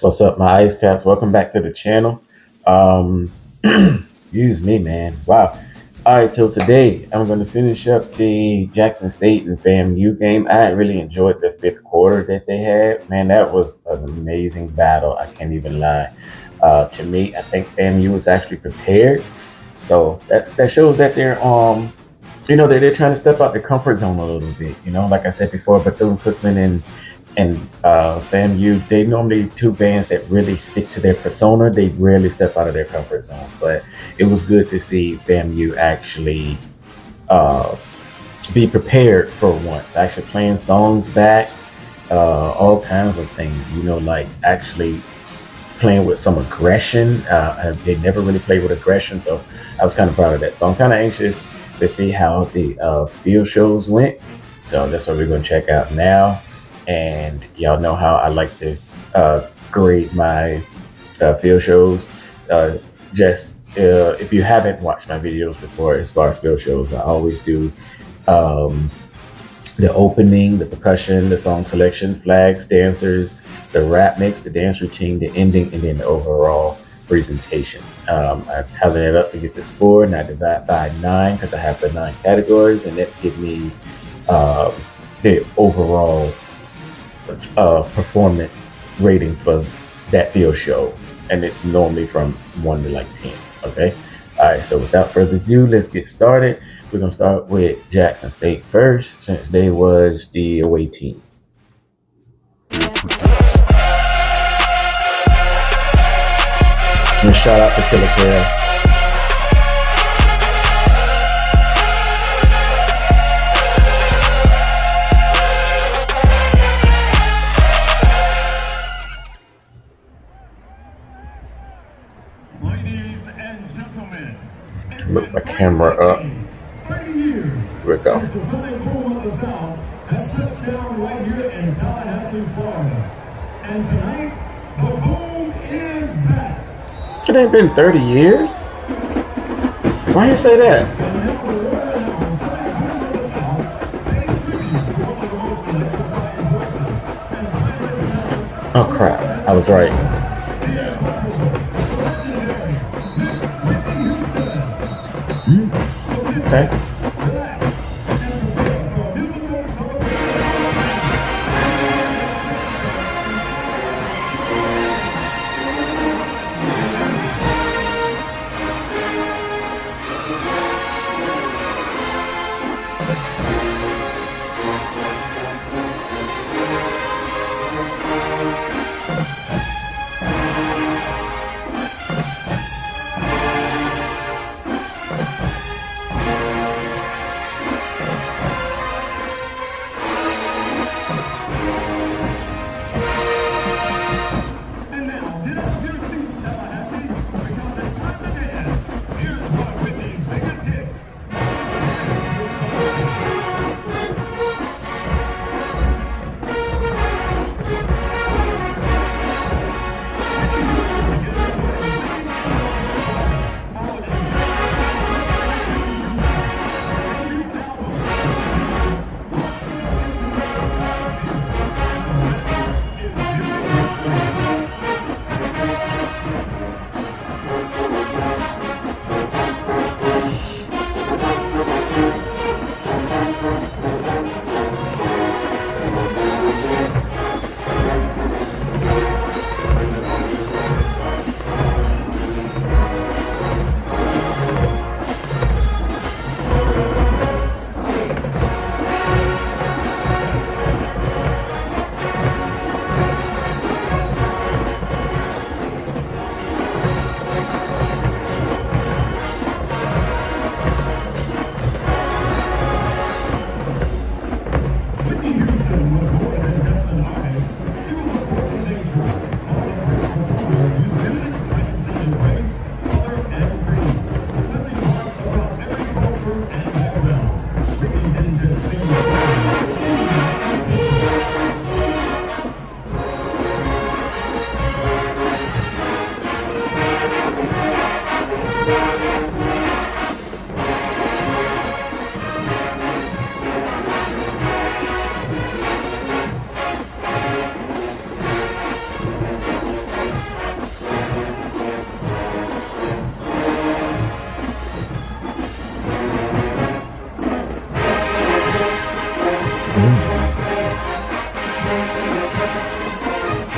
What's up, my ice caps? Welcome back to the channel. Excuse me, man. Wow. All right, till today, I'm going to finish up the Jackson State and FAMU game. I really enjoyed the fifth quarter that they had. Man, that was an amazing battle. I can't even lie. To me, I think FAMU was actually prepared. So that shows that they're trying to step out their comfort zone a little bit. Like I said before, Bethune-Cookman and FAMU, they normally two bands that really stick to their persona. They rarely step out of their comfort zones. But it was good to see FAMU actually be prepared for once, actually playing songs back, all kinds of things, like actually playing with some aggression. They never really played with aggression, so I was kind of proud of that. So I'm kind of anxious to see how the field shows went. So that's what we're going to check out now. And y'all know how I like to grade my field shows. If you haven't watched my videos before, as far as field shows, I always do the opening, the percussion, the song selection, flags, dancers, the rap mix, the dance routine, the ending, and then the overall presentation. I tally it up to get the score, and I divide by 9 because I have the 9 categories, and that gives me the overall performance rating for that field show, and it's normally from 1 to like 10. Okay. All right, so without further ado, let's get started. We're gonna start with Jackson State first, since they was the away team. And shout out to Killer Care. Move my camera up. Here we go. Has touched down right here in Tallahassee, Florida. And tonight, the boom is back. It ain't been 30 years? Why you say that? Oh crap, I was right. Okay.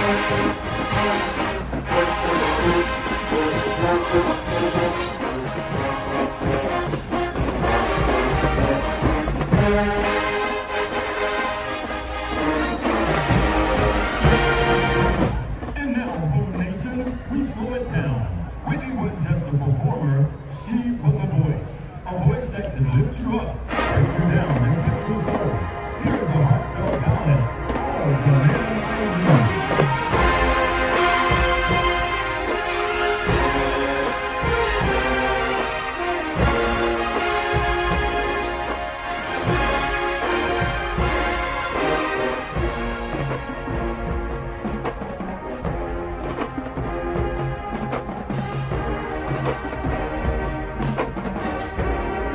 And now, Boom Nation, we slow it down. Whitney wasn't just a performer, she was a voice. A voice that can lift you up, break you down, and touch your soul. Here's a heartfelt ballad. Oh, the man I knew.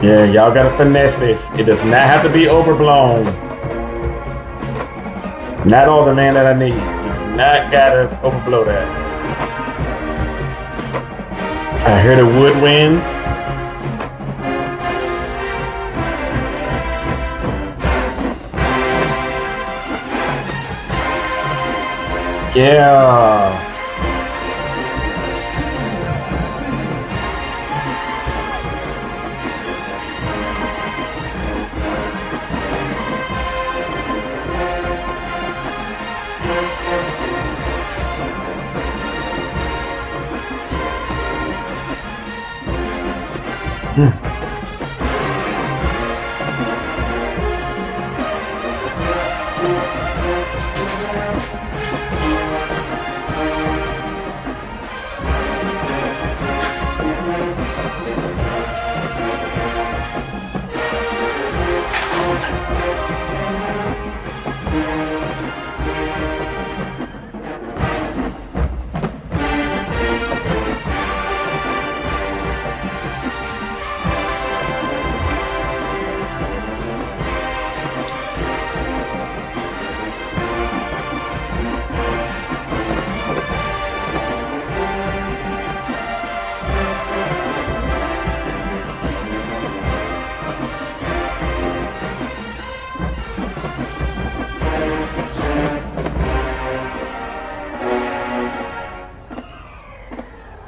Yeah, y'all gotta finesse this. It does not have to be overblown. Not all the man that I need. You do not gotta overblow that. I hear the woodwinds. Yeah.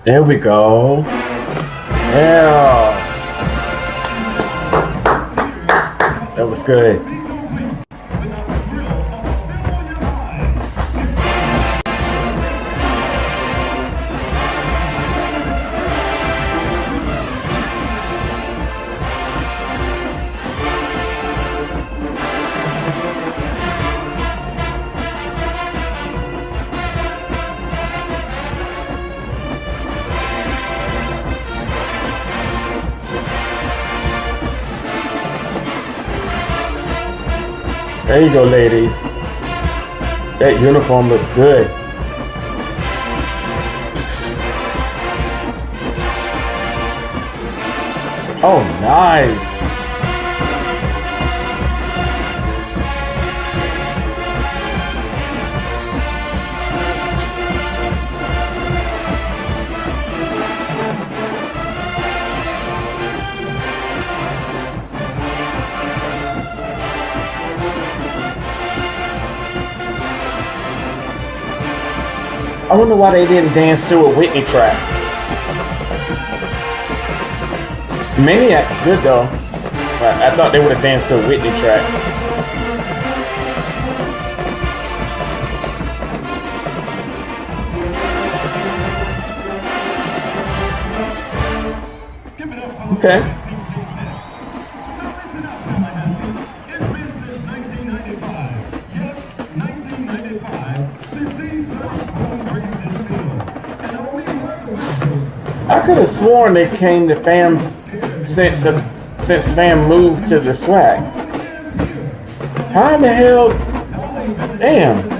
There we go. Yeah. That was good. There you go, ladies. That uniform looks good. Oh, nice. I wonder why they didn't dance to a Whitney track. Maniac's good though. I thought they would have danced to a Whitney track. Okay. I could have sworn they came to FAM since FAM moved to the SWAC. How the hell? Damn.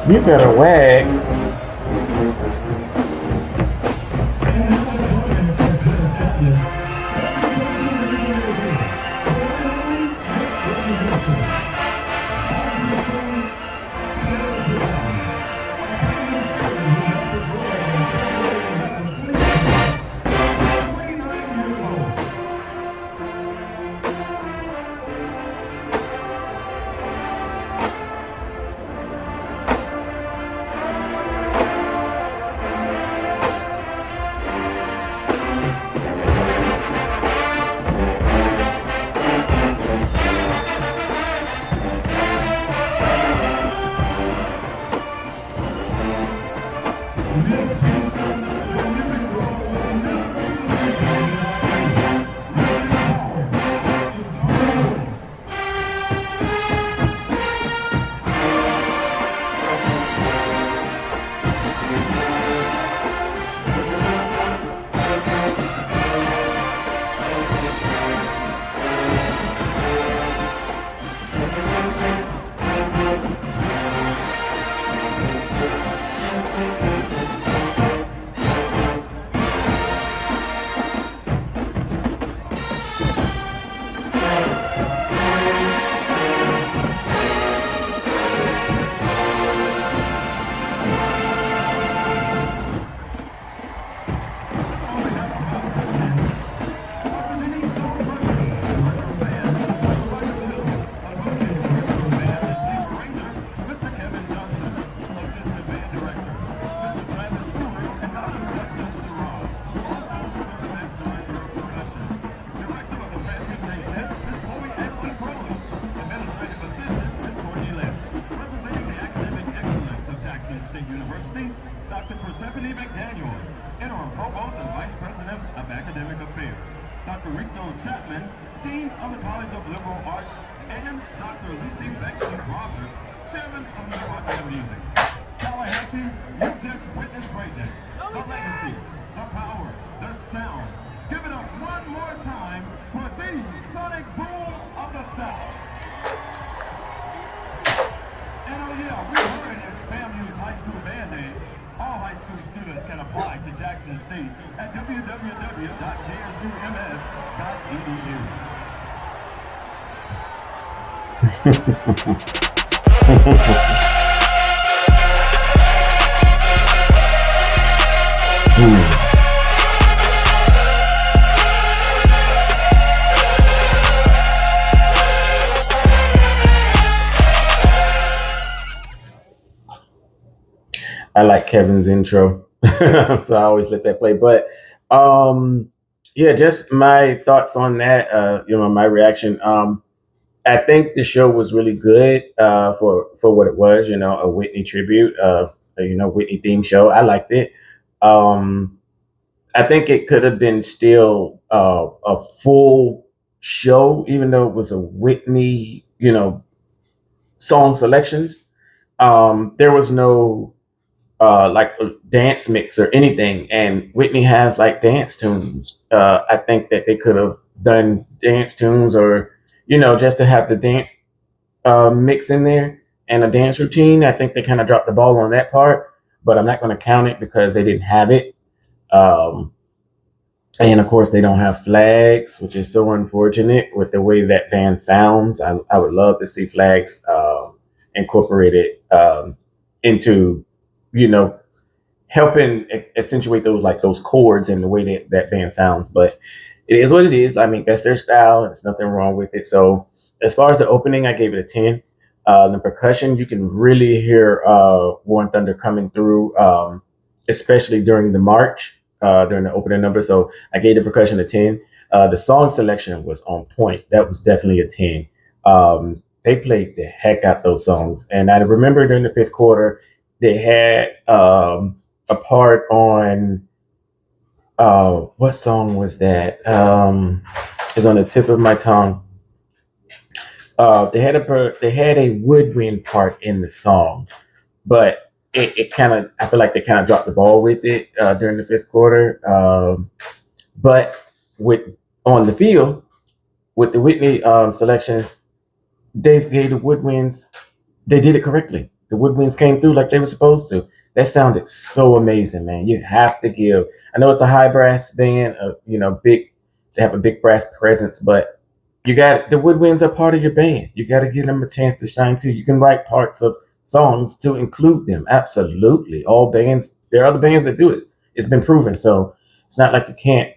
You better wag. And now that dominance has been established, let's return to the reason we're here. Primarily, Miss Whitney Houston. Hard to say, players around. A timeless figure who left this world in February 11, 29 years old. Miss Houston, the music world will never be the same without you. Really power, eternal voice. State University, Dr. Persephone McDaniels, Interim Provost and Vice President of Academic Affairs, Dr. Rico Chapman, Dean of the College of Liberal Arts, and Dr. Lucy Becky Roberts, Chairman of the Department of Music. Tallahassee, you just witnessed greatness, the legacy, the power, the sound. Give it up one more time for the sonic boom of the South. And oh yeah, we heard it's FAMU's High School Band Day. All high school students can apply to Jackson State at www.jsus.edu. I like Kevin's intro, so I always let that play. But yeah, just my thoughts on that. My reaction. I think the show was really good for what it was. A Whitney tribute. Whitney theme show. I liked it. Um, I think it could have been still a full show, even though it was a Whitney, song selections. There was no like a dance mix or anything. And Whitney has like dance tunes. I think that they could have done dance tunes or, just to have the dance mix in there and a dance routine. I think they kind of dropped the ball on that part, but I'm not going to count it because they didn't have it. Um, and of course, they don't have flags, which is so unfortunate with the way that band sounds. I would love to see flags incorporated into, you know, helping accentuate those chords and the way that band sounds. But it is what it is. I mean, that's their style. There's nothing wrong with it. So as far as the opening, I gave it a 10. The percussion, you can really hear War and Thunder coming through, especially during the march, during the opening number. So I gave the percussion a 10. The song selection was on point. That was definitely a 10. They played the heck out those songs. And I remember during the fifth quarter, they had a part on, what song was that? It's on the tip of my tongue. They had a woodwind part in the song, but it kind of, I feel like they kind of dropped the ball with it during the fifth quarter. But with on the field with the Whitney selections, Dave gave the woodwinds. They did it correctly. the woodwinds came through like they were supposed to. That sounded so amazing, man. You have to give. I know it's a high brass band, big. They have a big brass presence, but you got the woodwinds are part of your band. You got to give them a chance to shine too. You can write parts of songs to include them. Absolutely, all bands. There are other bands that do it. It's been proven, so it's not like you can't.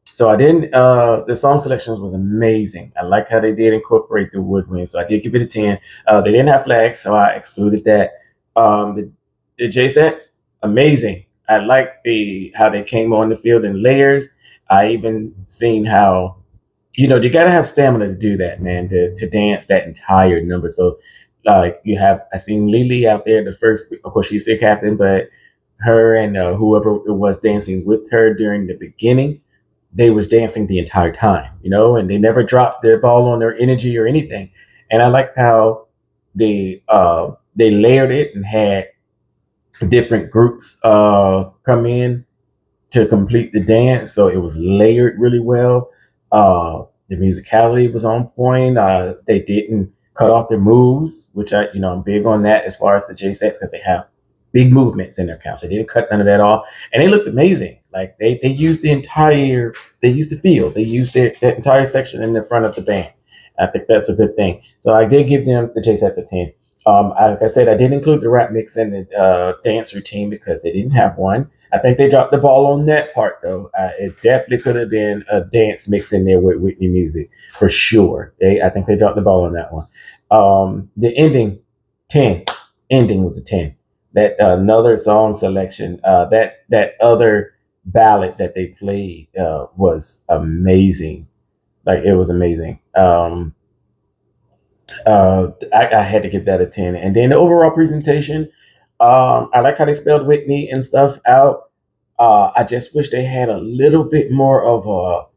So I didn't. The song selections was amazing. I like how they did incorporate the woodwind. So I did give it a 10. They didn't have flags, so I excluded that. The J sets, amazing. I like how they came on the field in layers. I even seen how you got to have stamina to do that, man, to dance that entire number. So like I seen Lily out there the first. Of course, she's the captain, but her and whoever it was dancing with her during the beginning, they was dancing the entire time, and they never dropped their ball on their energy or anything. And I like how they layered it and had different groups come in to complete the dance, so it was layered really well. The musicality was on point. They didn't cut off their moves, which I'm big on that as far as the J sets because they have big movements in their count. They didn't cut none of that off, and they looked amazing. Like they used they used the field, they used that entire section in the front of the band. I think that's a good thing. So I did give them the J sets a 10. Like I said, I did include the rap mix in the dance routine because they didn't have one. I think they dropped the ball on that part, though. It definitely could have been a dance mix in there with Whitney music for sure. I think they dropped the ball on that one. The ending, 10. Ending was a 10. That another song selection, that other ballad that they played was amazing. Like it was amazing. I had to give that a 10. And then the overall presentation, I like how they spelled Whitney and stuff out. I just wish they had a little bit more of a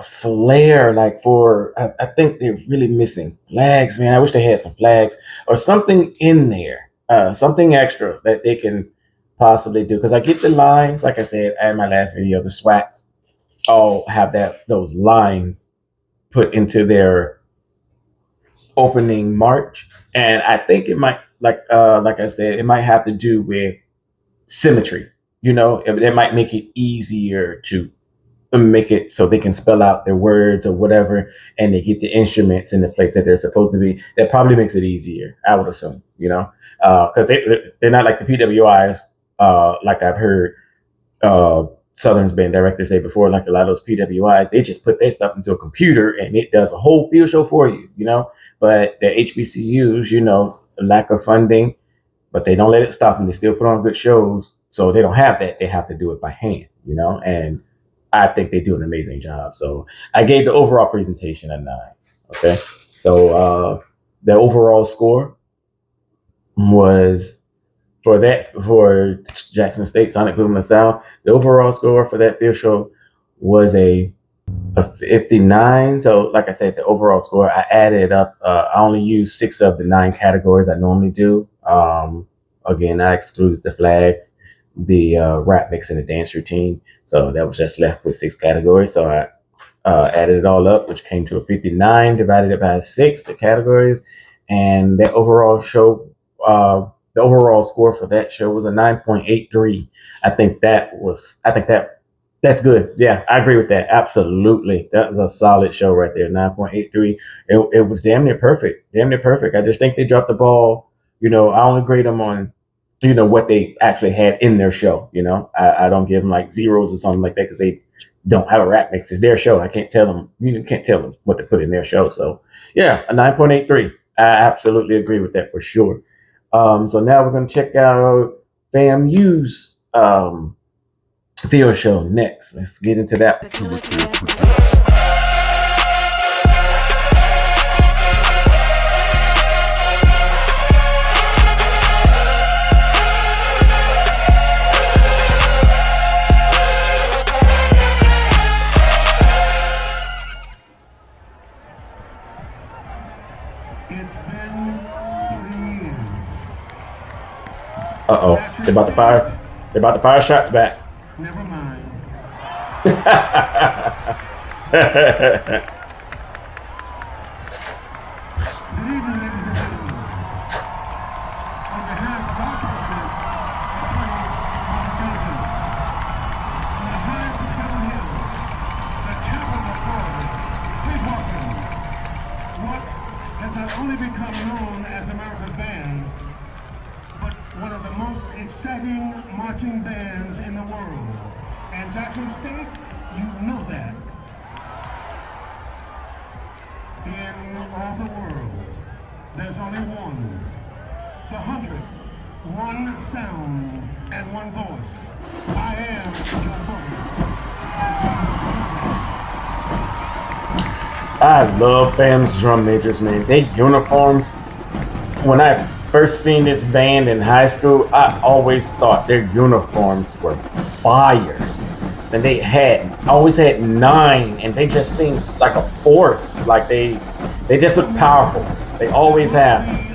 flair, like I think they're really missing flags, man. I wish they had some flags or something in there, something extra that they can possibly do. Because I get the lines, like I said in my last video, the SWATs all have those lines put into their opening march, and I think it might like I said, it might have to do with symmetry. It might make it easier to make it so they can spell out their words or whatever, and they get the instruments in the place that they're supposed to be. That probably makes it easier, I would assume. Because they're not like the PWIs, like I've heard Southern's band directors say before, like a lot of those PWIs, they just put their stuff into a computer and it does a whole field show for you, But the HBCUs, lack of funding, but they don't let it stop them. They still put on good shows. So they don't have that. They have to do it by hand, and I think they do an amazing job. So I gave the overall presentation a 9. Okay. So the overall score was for Jackson State Sonic Boom and Sound, the overall score for that field show was a 59. So like I said, the overall score, I added up. I only used 6 of the 9 categories I normally do. Again, I excluded the flags, the rap mix, and the dance routine. So that was just left with 6 categories. So I added it all up, which came to a 59, divided it by 6, the categories. And the overall score for that show was a 9.83. I think that's good. Yeah, I agree with that. Absolutely. That was a solid show right there. 9.83. It was damn near perfect. Damn near perfect. I just think they dropped the ball. I only grade them on, what they actually had in their show. I don't give them like zeros or something like that because they don't have a rap mix. It's their show. I can't tell them, can't tell them what to put in their show. So yeah, a 9.83. I absolutely agree with that for sure. So now we're going to check out FAMU's field show next. Let's get into that. It's been 3 years. Uh-oh. They're about to fire shots back. Never mind. Good evening, ladies and gentlemen. only become known as America's band, but one of the most exciting marching bands in the world. And Jackson State, you know that. In all the world, there's only one. The 100, one sound and one voice. I am Joe Burton. I love FAM's drum majors, man. They uniforms. When I first seen this band in high school, I always thought their uniforms were fire. And they always had 9, and they just seemed like a force. Like they just look powerful. They always have.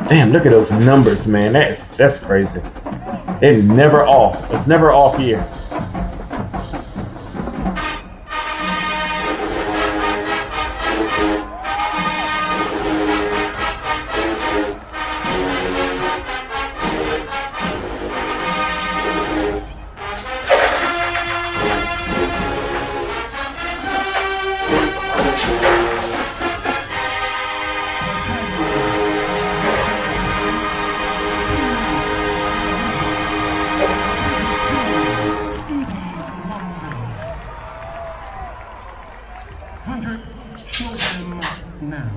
Damn, look at those numbers, man. That's crazy. They're never off. It's never off here. Show them now.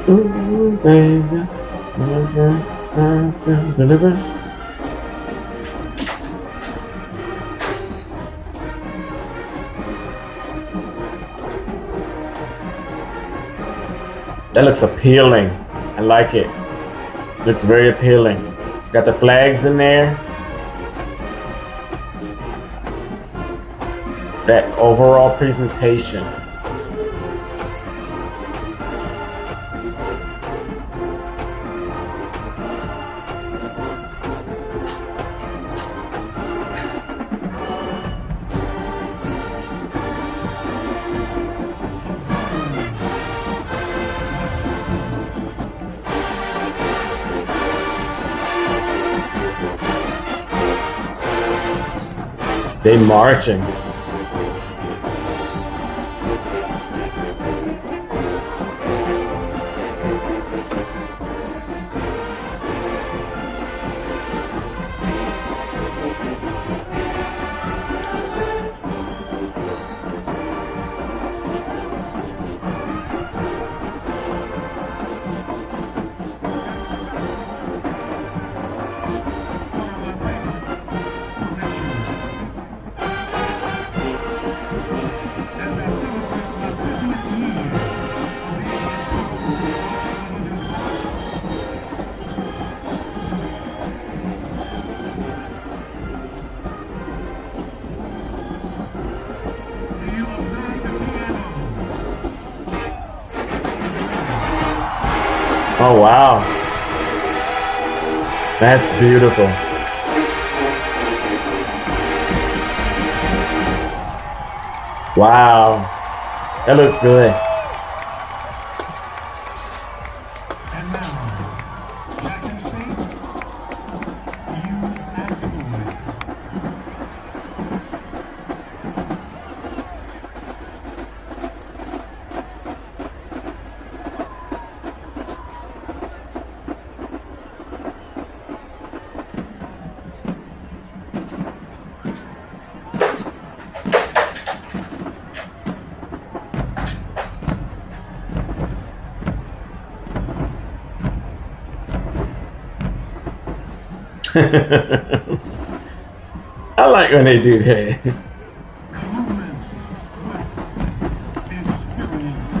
Ooh, baby, sunset deliver. That looks appealing. I like it. Looks very appealing. Got the flags in there. That overall presentation. They marching. Oh, wow. That's beautiful. Wow. That looks good. I like when they do that. Movements with experience.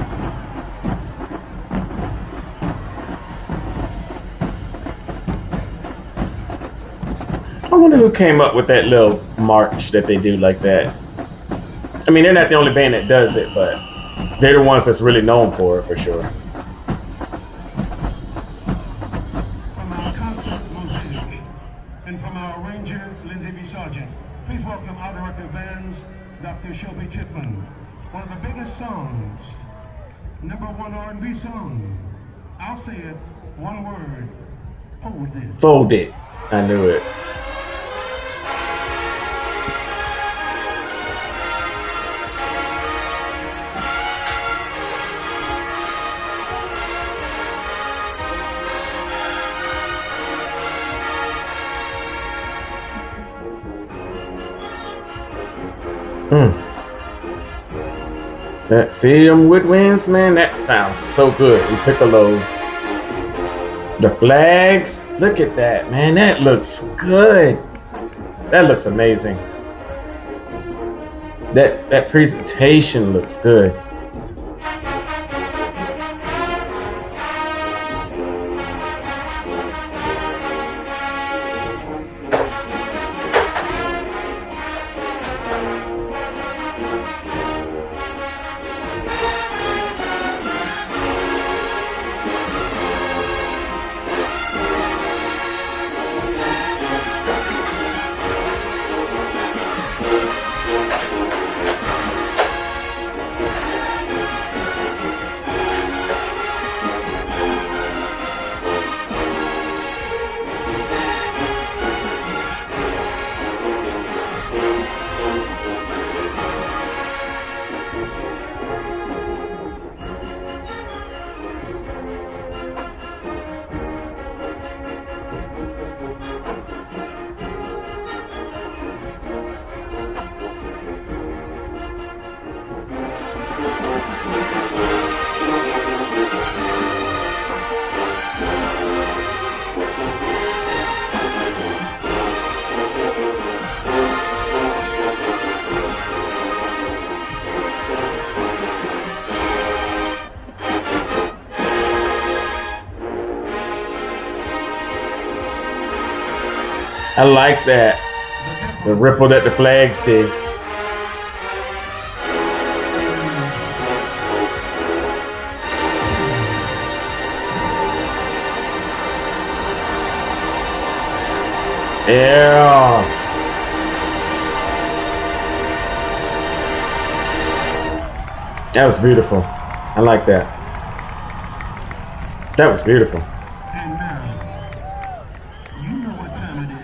I wonder who came up with that little march that they do like that. I mean, they're not the only band that does it, but they're the ones that's really known for it, for sure. From our concert mosaic and from our arranger, Lindsay B. Sargent, please welcome our director of bands, Dr. Shelby Chipman. One of the biggest songs, #1 R&B song. I'll say it, one word, folded. Fold it. I knew it. See them woodwinds, man? That sounds so good. And piccolos. The flags. Look at that, man. That looks good. That looks amazing. That presentation looks good. I like that. The ripple that the flags did. Yeah. That was beautiful. I like that. That was beautiful. And now, you know what time it is.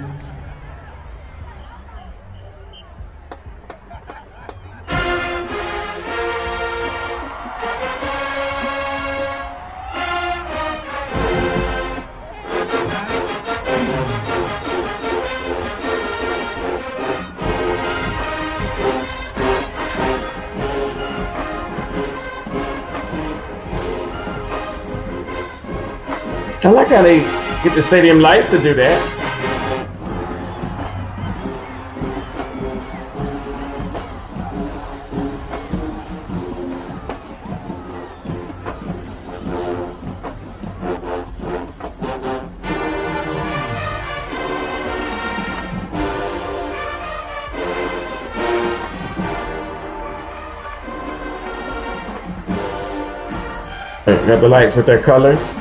I like how they get the stadium lights to do that. Got the lights with their colors.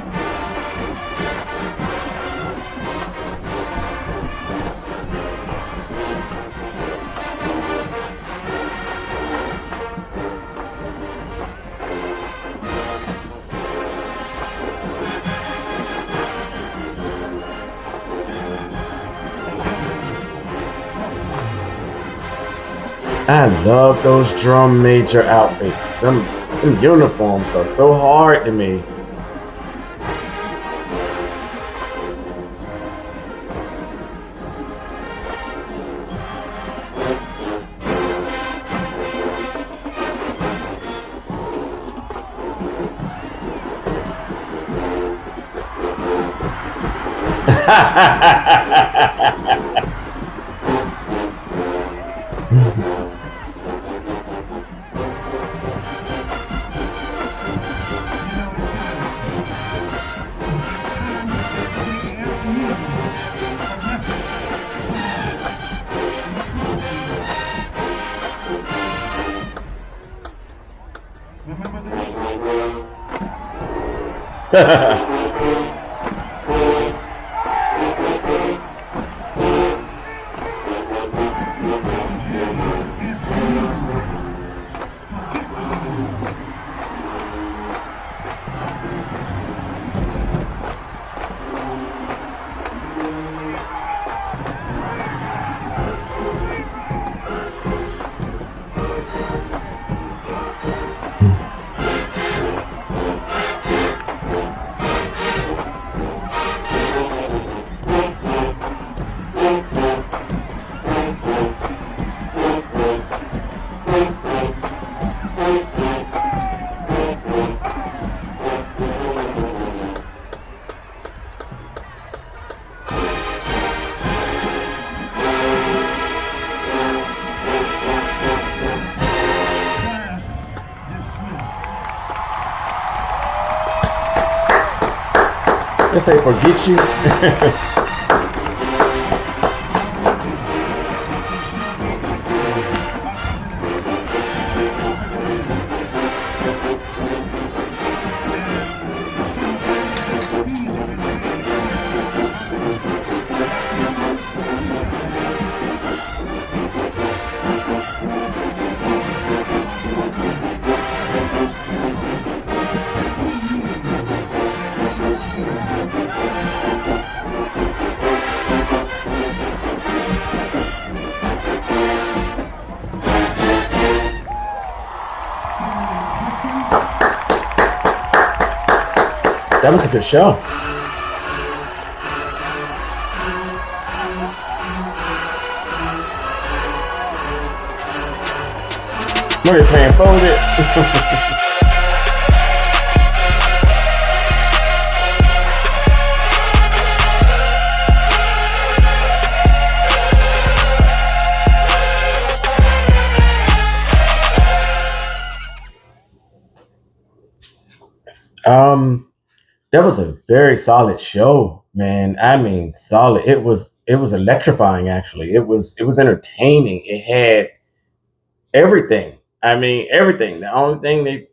I love those drum major outfits. Them uniforms are so hard to me. Let's say forget you. That was a good show. What are you playing? Folded. That was a very solid show, man. I mean, solid. It was electrifying. Actually, it was entertaining. It had everything. I mean, everything. The only thing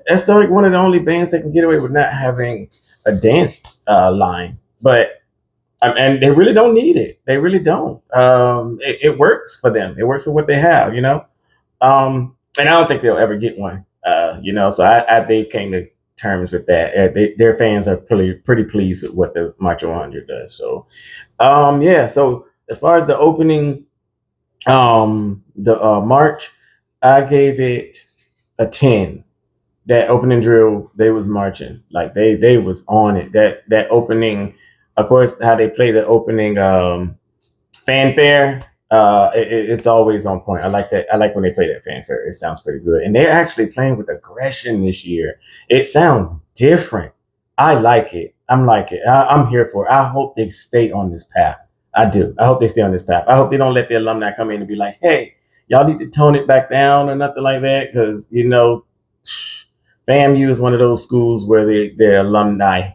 that's like one of the only bands that can get away with not having a dance line, but and they really don't need it. They really don't. It works for them. It works for what they have, you know. And I don't think they'll ever get one. So they came to terms with that. Their fans are pretty pleased with what the Macho 100 does. So, yeah. So as far as the opening, the march, I gave it a 10. That opening drill, they was marching like they was on it. That opening, of course, how they play the opening fanfare. It's always on point. I like that. I like when they play that fanfare. It sounds pretty good. And they're actually playing with aggression this year. It sounds different. I like it. I'm here for it. I hope they stay on this path. I do. I hope they stay on this path. I hope they don't let the alumni come in and be like, hey, y'all need to tone it back down or nothing like that. Because, FAMU is one of those schools where the alumni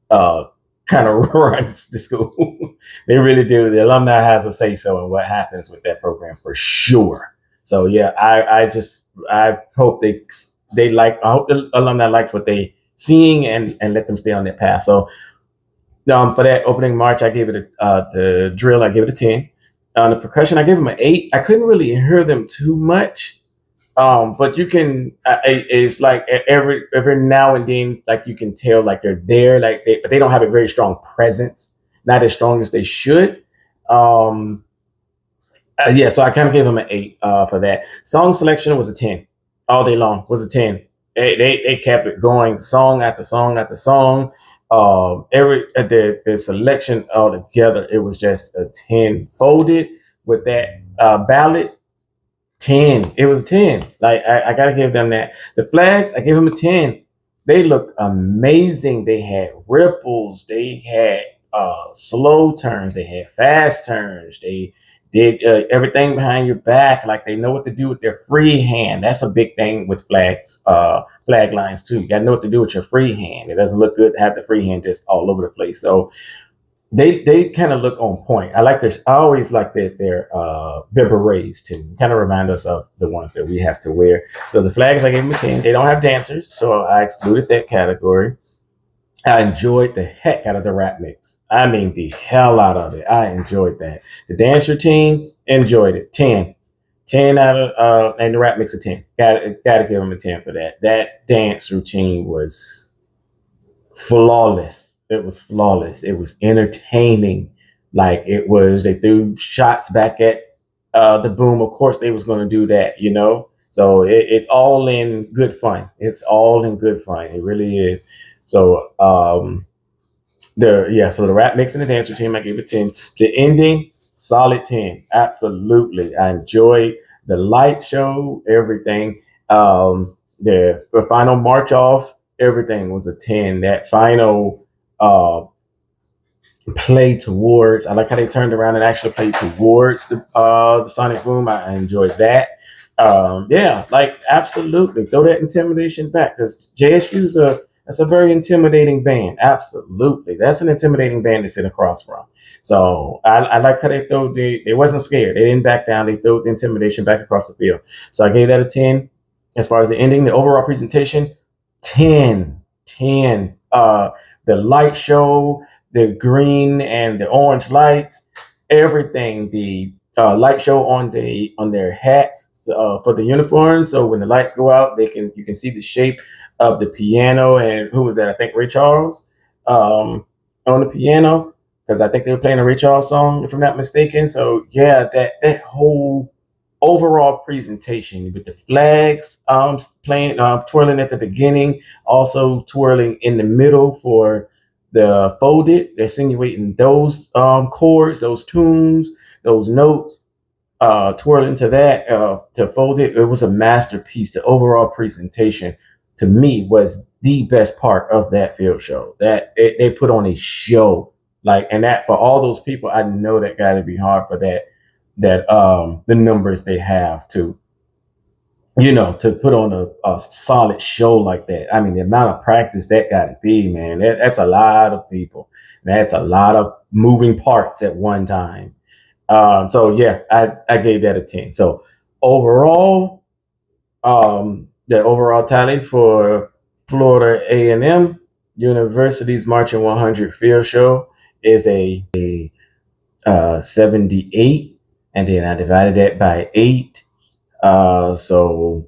kind of runs the school. They really do. The alumni has a say so in what happens with that program for sure. So yeah, I hope they like. I hope the alumni likes what they seeing and let them stay on that path. So for that opening march, I gave it the drill. I gave it a 10. On the percussion, I gave them an 8. I couldn't really hear them too much. But you can, it's like every now and then, like you can tell, like they're there, but they don't have a very strong presence, not as strong as they should. Yeah, so I kind of gave them an 8 for that. Song selection was a 10 all day long. Was a 10. They kept it going, song after song after song. The selection altogether, it was just a 10. Folded with that ballad. 10. It was 10. Like I gotta give them that. The flags, I gave them a 10. They looked amazing. They had ripples. They had slow turns. They had fast turns. They did everything behind your back. Like they know what to do with their free hand. That's a big thing with flag lines too. You got to know what to do with your free hand. It doesn't look good to have the free hand just all over the place. So they kind of look on point. I always like their berets too. Kind of remind us of the ones that we have to wear. So the flags I gave them a 10. They don't have dancers, so I excluded that category. I enjoyed the heck out of the rap mix. I mean, the hell out of it. I enjoyed that. The dance routine, enjoyed it. 10. 10 out of, and the rap mix a 10. Gotta give them a 10 for that. That dance routine was flawless. It was flawless. It was entertaining. Like it was, they threw shots back at the boom. Of course, they was going to do that, you know. So it's all in good fun. It's all in good fun. It really is. So for the rap mix and the dance routine, I gave it 10. The ending, solid 10. Absolutely. I enjoyed the light show, everything. The final march off, everything was a 10. That final play towards, I like how they turned around and actually played towards the sonic boom. I enjoyed that. Like absolutely throw that intimidation back, because JSU's that's a very intimidating band. Absolutely, that's an intimidating band to sit across from. So I like how they wasn't scared. They didn't back down. They threw the intimidation back across the field. So I gave that a 10. As far as the ending, the overall presentation, 10. 10. The light show, the green and the orange lights, everything. The light show on their hats for the uniforms. So when the lights go out, you can see the shape of the piano. And who was that? I think Ray Charles on the piano, because I think they were playing a Ray Charles song, if I'm not mistaken. So yeah, that whole overall presentation with the flags playing, twirling at the beginning, also twirling in the middle for the folded, insinuating those chords, those tunes, those notes, twirling to that, to fold it. It was a masterpiece. The overall presentation to me was the best part of that field show. That they put on a show, like, and that for all those people, I know that got to be hard for that the numbers they have to, to put on a solid show like that. I mean, the amount of practice that got to be, man, that's a lot of people. That's a lot of moving parts at one time. So yeah, I gave that a 10. So overall, the overall tally for Florida A&M University's Marching 100 field show is a 78. And then I divided that by 8. So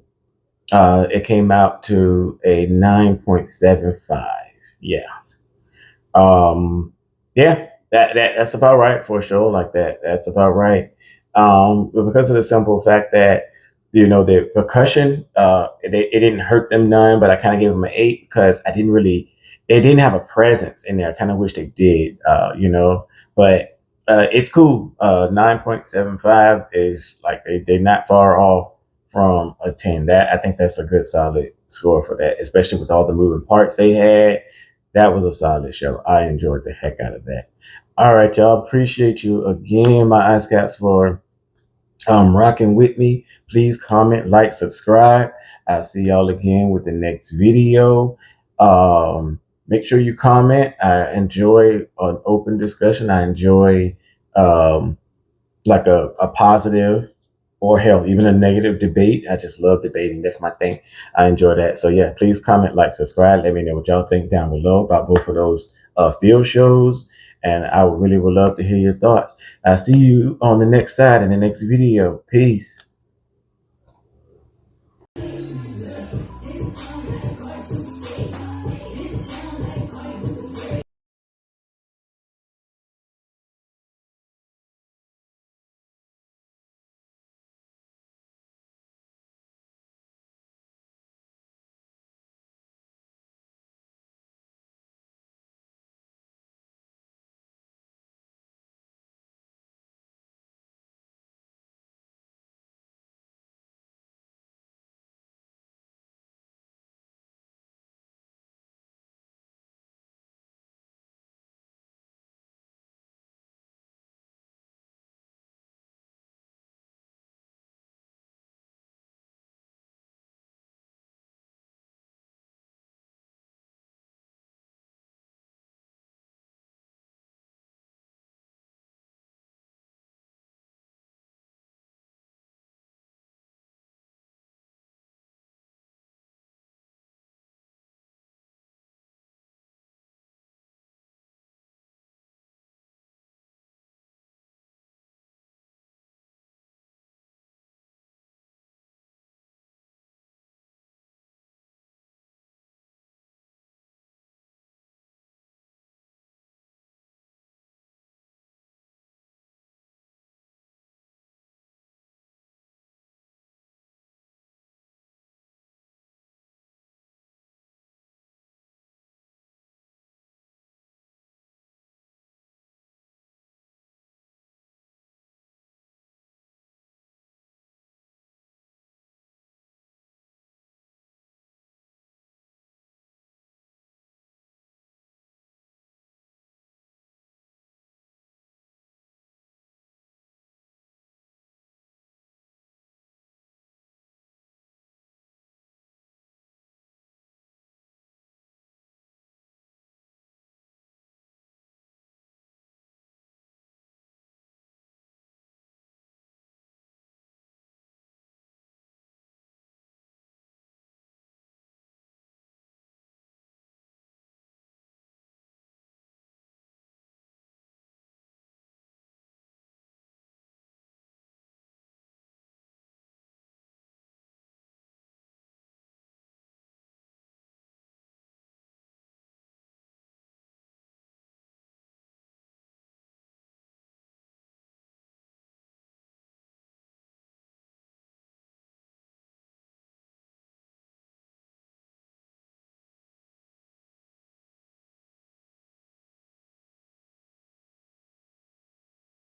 it came out to a 9.75. Yeah. That's about right for a show like that. That's about right. But because of the simple fact that, the percussion, it didn't hurt them none, but I kind of gave them an 8 because they didn't have a presence in there. I kind of wish they did, but it's cool. 9.75 is like they're not far off from a 10. I think that's a good solid score for that, especially with all the moving parts they had. That was a solid show. I enjoyed the heck out of that. All right, y'all. Appreciate you again, my Ice Caps, for rocking with me. Please comment, like, subscribe. I'll see y'all again with the next video. Make sure you comment. I enjoy an open discussion. I enjoy like a positive, or hell, even a negative debate. I just love debating. That's my thing. I enjoy that. So yeah, please comment, like, subscribe. Let me know what y'all think down below about both of those field shows. And I would love to hear your thoughts. I'll see you on the next side in the next video. Peace.